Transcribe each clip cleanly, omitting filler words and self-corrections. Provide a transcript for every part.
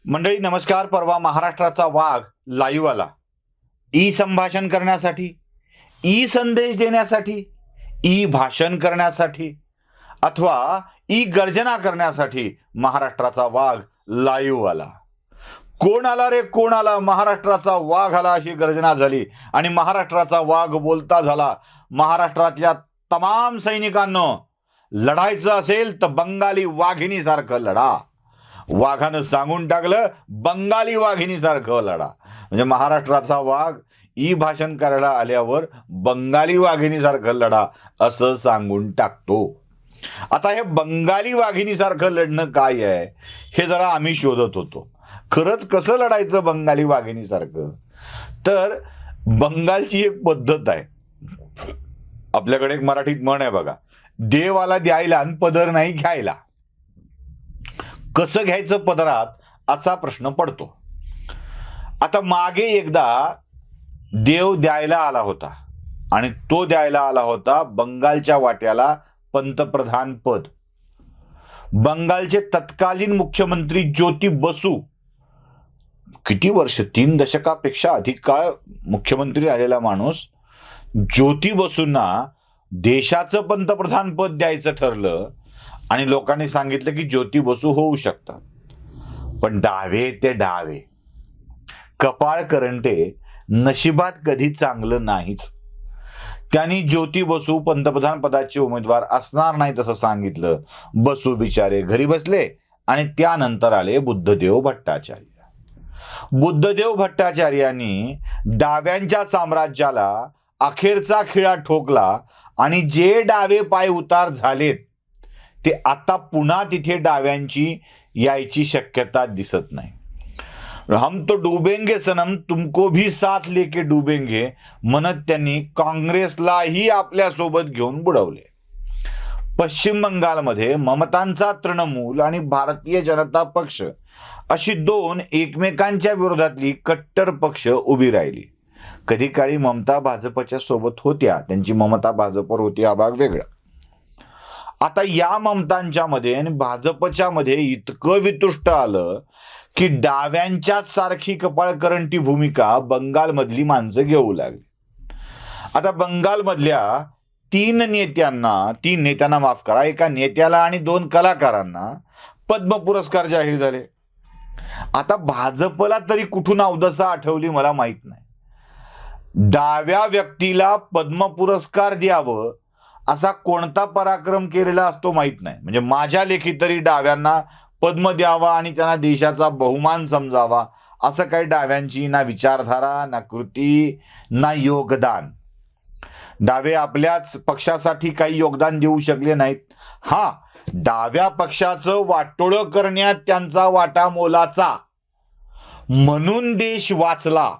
मंडळी नमस्कार. परवा महाराष्ट्राचा वाघ लाईव्ह आला. ई संभाषण करण्यासाठी, ई संदेश देण्यासाठी, ई भाषण करण्यासाठी अथवा ई गर्जना करण्यासाठी महाराष्ट्राचा वाघ लाईव्ह आला. कोण आला रे कोण आला, महाराष्ट्राचा वाघ आला अशी गर्जना झाली आणि महाराष्ट्राचा वाघ बोलता झाला. महाराष्ट्रातल्या तमाम सैनिकांनो, लढायचं असेल तर बंगाली वाघिणीसारखं लढा. वाघानं सांगून टाकलं, बंगाली वाघिणीसारखं लढा. म्हणजे महाराष्ट्राचा वाघ ई भाषण करायला आल्यावर बंगाली वाघिणीसारखं लढा असं सांगून टाकतो. आता हे बंगाली वाघिणीसारखं लढणं काय आहे हे जरा आम्ही शोधत होतो. खरंच कसं लढायचं बंगाली वाघिणीसारखं? तर बंगालची एक पद्धत आहे. आपल्याकडे एक मराठीत म्हण आहे बघा, देव आला द्यायला आणि पदर नाही घ्यायला. कसं घ्यायचं पदरात असा प्रश्न पडतो. आता मागे एकदा देव द्यायला आला होता आणि तो द्यायला आला होता बंगालच्या वाट्याला पंतप्रधान पद. बंगालचे तत्कालीन मुख्यमंत्री ज्योती बसू, किती वर्ष, 3 दशकापेक्षा अधिक काळ मुख्यमंत्री राहिलेला माणूस, ज्योती बसूंना देशाचं पंतप्रधान पद द्यायचं ठरलं आणि लोकांनी सांगितलं की ज्योती बसू होऊ शकतात. पण डावे ते डावे, कपाळ करंटे, नशिबात कधी चांगलं नाहीच. त्यांनी ज्योती बसू पंतप्रधान पदाचे उमेदवार असणार नाही तसं सांगितलं. बसू बिचारे घरी बसले आणि त्यानंतर आले बुद्धदेव भट्टाचार्य. बुद्धदेव भट्टाचार्यांनी डाव्यांच्या साम्राज्याला अखेरचा खिळा ठोकला आणि जे डावे पाय उतार झालेत ते आता पुन्हा तिथे डाव्यांची यायची शक्यता दिसत नाही. हम तो डुबेंगे सनम, तुमको भी साथ लेके डुबेंगे म्हणत त्यांनी काँग्रेसलाही आपल्या सोबत घेऊन बुडवले. पश्चिम बंगालमध्ये ममतांचा तृणमूल आणि भारतीय जनता पक्ष अशी दोन एकमेकांच्या विरोधातली कट्टर पक्ष उभी राहिली. कधी काळी ममता भाजपच्या सोबत होत्या, त्यांची ममता भाजपवर होती हा भाग वेगळा. आता या ममतांच्या मध्ये आणि भाजपच्या मध्ये इतकं वितुष्ट आलं की डाव्यांच्याच सारखी कपाळकरंटी भूमिका बंगालमधली माणसं घेऊ लागली. आता बंगालमधल्या 3 नेत्यांना माफ करा, एका नेत्याला आणि 2 कलाकारांना पद्म पुरस्कार जाहीर झाले. आता भाजपला तरी कुठून अवदसा आठवली मला माहित नाही. डाव्या व्यक्तीला पद्म पुरस्कार द्यावं असा कोणता पराक्रम केलेला असतो माहित नाही. म्हणजे माझ्या लेखी तरी डाव्यांना पद्म द्यावा आणि त्यांना देशाचा बहुमान समजावा असं काही डाव्यांची ना विचारधारा, ना कृती, ना योगदान. डावे आपल्याच पक्षासाठी काही योगदान देऊ शकले नाहीत. हा, डाव्या पक्षाचं वाटोळं करण्यात त्यांचा वाटा मोलाचा, म्हणून देश वाचला,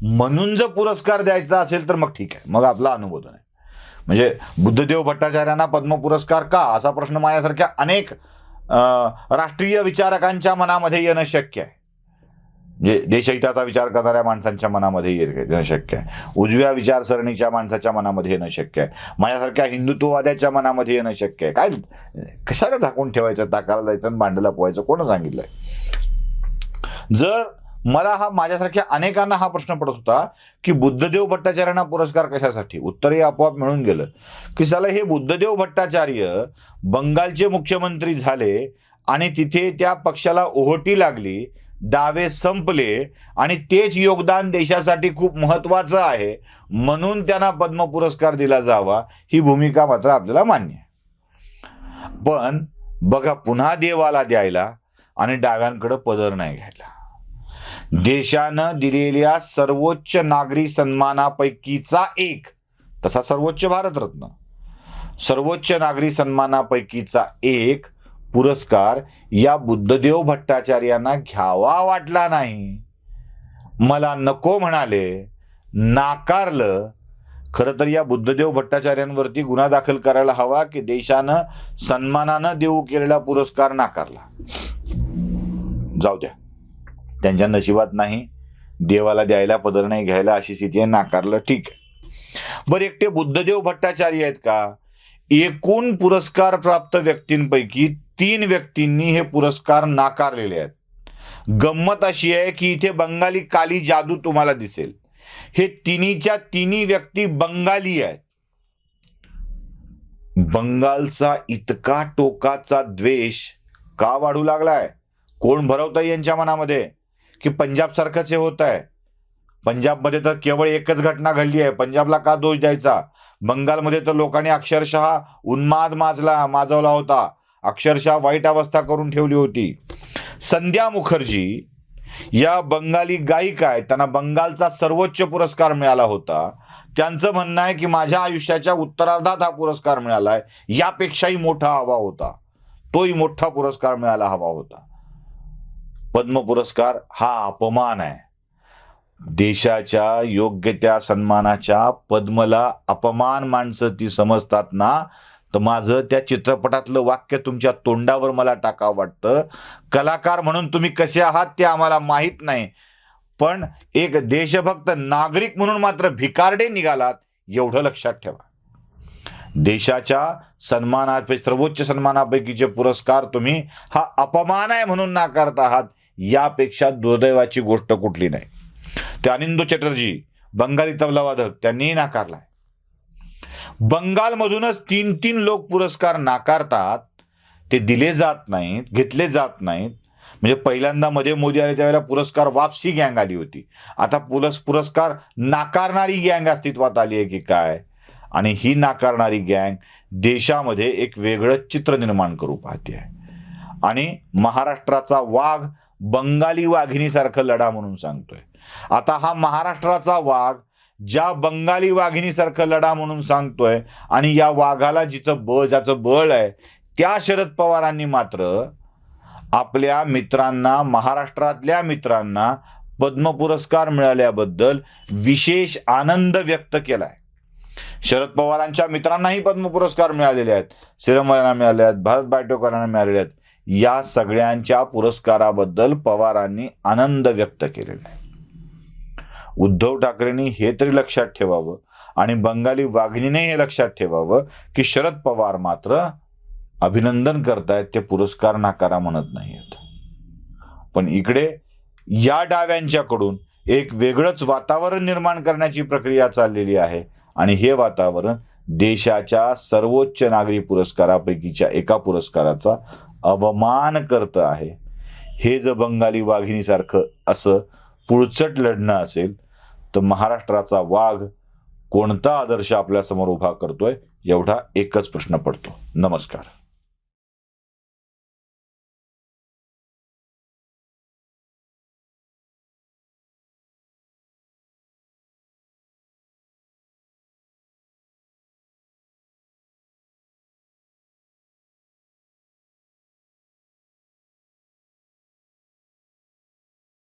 म्हणून जर पुरस्कार द्यायचा असेल तर मग ठीक आहे, मग आपला अनुमोदन आहे. म्हणजे बुद्धदेव भट्टाचार्यांना पद्म पुरस्कार का असा प्रश्न माझ्यासारख्या अनेक राष्ट्रीय विचारकांच्या मनामध्ये येणं शक्य आहे. म्हणजे देशहिताचा विचार करणाऱ्या माणसांच्या मनामध्ये येणं शक्य आहे, उजव्या विचारसरणीच्या माणसाच्या मनामध्ये येणं शक्य आहे, माझ्यासारख्या हिंदुत्ववाद्याच्या मनामध्ये येणं शक्य आहे. काय कशाला झाकून ठेवायचं, ताकाला जायचं आणि भांडला पोहायचं, कोण सांगितलंय? जर मला माझ्यासारख्या अनेकांना हा प्रश्न पडत होता की बुद्धदेव भट्टाचार्यांना पुरस्कार कशासाठी, उत्तरही आपोआप मिळून गेलं की साला हे बुद्धदेव भट्टाचार्य बंगालचे मुख्यमंत्री झाले आणि तिथे त्या पक्षाला ओहोटी लागली, डावे संपले आणि तेच योगदान देशासाठी खूप महत्वाचं आहे म्हणून त्यांना पद्म पुरस्कार दिला जावा, ही भूमिका मात्र आपल्याला मान्य आहे. पण बघा, पुन्हा देवाला द्यायला आणि डाव्यांकडे पदर नाही घ्यायला. देशानं दिलेल्या सर्वोच्च नागरी सन्मानापैकीचा एक, तसा सर्वोच्च भारतरत्न, सर्वोच्च नागरी सन्मानापैकीचा एक पुरस्कार या बुद्धदेव भट्टाचार्यांना घ्यावा वाटला नाही. मला नको म्हणाले, नाकारलं. खरं तर या बुद्धदेव भट्टाचार्यांवरती गुन्हा दाखल करायला हवा की देशानं सन्मानानं देऊ केलेला पुरस्कार नाकारला. जाऊ द्या, त्यांच्या नशिबात नाही, देवाला द्यायला पदर नाही घ्यायला अशी स्थिती आहे, नाकारलं, ठीक आहे. बरं, एकटे बुद्धदेव भट्टाचार्य आहेत का? एकूण पुरस्कार प्राप्त व्यक्तींपैकी 3 व्यक्तींनी हे पुरस्कार नाकारलेले आहेत. गंमत अशी आहे की इथे बंगाली काली जादू तुम्हाला दिसेल. हे तिन्हीच्या तिन्ही व्यक्ती बंगाली आहेत. बंगालचा इतका टोकाचा द्वेष का वाढू लागलाय? कोण भरवतंय यांच्या मनामध्ये की पंजाब सारखंच हे होत आहे? पंजाबमध्ये तर केवळ एकच घटना घडली आहे. पंजाबला का दोष द्यायचा? बंगालमध्ये तर लोकांनी अक्षरशः उन्माद माजवला होता. अक्षरशः वाईट अवस्था करून ठेवली होती. संध्या मुखर्जी या बंगाली गायिका आहेत, त्यांना बंगालचा सर्वोच्च पुरस्कार मिळाला होता. त्यांचं म्हणणं आहे की माझ्या आयुष्याच्या उत्तरार्धात हा पुरस्कार मिळालाय, यापेक्षाही मोठा हवा होता, तोही मोठा पुरस्कार मिळायला हवा होता. पद्म पुरस्कार हा अपमान आहे. देशाच्या योग्य त्या सन्मानाच्या पद्मला अपमान माणसं ती समजतात ना, तर माझं त्या चित्रपटातलं वाक्य तुमच्या तोंडावर मला टाकावं वाटतं. कलाकार म्हणून तुम्ही कसे आहात ते आम्हाला माहीत नाही, पण एक देशभक्त नागरिक म्हणून मात्र भिकारडे निघालात, एवढं लक्षात ठेवा. देशाच्या सर्वोच्च सन्मानापैकीचे पुरस्कार तुम्ही हा अपमान आहे म्हणून नाकारत आहात, यापेक्षा दुर्दैवाची गोष्ट कुठली नाही. ते अनिंदू चटर्जी बंगाली तबलावादक त्यांनीही नाकारलाय. बंगालमधूनच 3-3 लोक पुरस्कार नाकारतात, ते दिले जात नाहीत, घेतले जात नाहीत. म्हणजे पहिल्यांदा मध्ये मोदी आले त्यावेळेला पुरस्कार वापसी गँग आली होती. आता पुरस्कार नाकारणारी गँग अस्तित्वात आली आहे की काय? आणि ही नाकारणारी गँग देशामध्ये एक वेगळं चित्र निर्माण करू पाहते आहे. आणि महाराष्ट्राचा वाघ बंगाली वाघिणीसारखं लढा म्हणून सांगतोय. आता हा महाराष्ट्राचा वाघ ज्या बंगाली वाघिणीसारखं लढा म्हणून सांगतोय, आणि या वाघाला ज्याचं बळ आहे, त्या शरद पवारांनी मात्र आपल्या मित्रांना, महाराष्ट्रातल्या मित्रांना पद्म पुरस्कार मिळाल्याबद्दल विशेष आनंद व्यक्त केलाय. शरद पवारांच्या मित्रांनाही पद्म पुरस्कार मिळालेले आहेत. सिरमयांना मिळाले आहेत, भारत बायोटेकरांना मिळालेले आहेत. या सगळ्यांच्या पुरस्काराबद्दल पवारांनी आनंद व्यक्त केलेला आहे. उद्धव ठाकरेंनी हे तरी लक्षात ठेवावं आणि बंगाली वाघिणीने हे लक्षात ठेवावं की शरद पवार मात्र अभिनंदन करतायत, ते पुरस्कार नाकारा म्हणत नाहीत. पण इकडे या डाव्यांच्याकडून एक वेगळंच वातावरण निर्माण करण्याची प्रक्रिया चाललेली आहे, आणि हे वातावरण देशाच्या सर्वोच्च नागरी पुरस्कारापैकीच्या एका पुरस्काराचा अवमान करतं आहे. हे जर बंगाली वाघिणीसारखं असं पुळचट लढणं असेल, तर महाराष्ट्राचा वाघ कोणता आदर्श आपल्या समोर उभा करतोय, एवढा एकच प्रश्न पडतो. नमस्कार.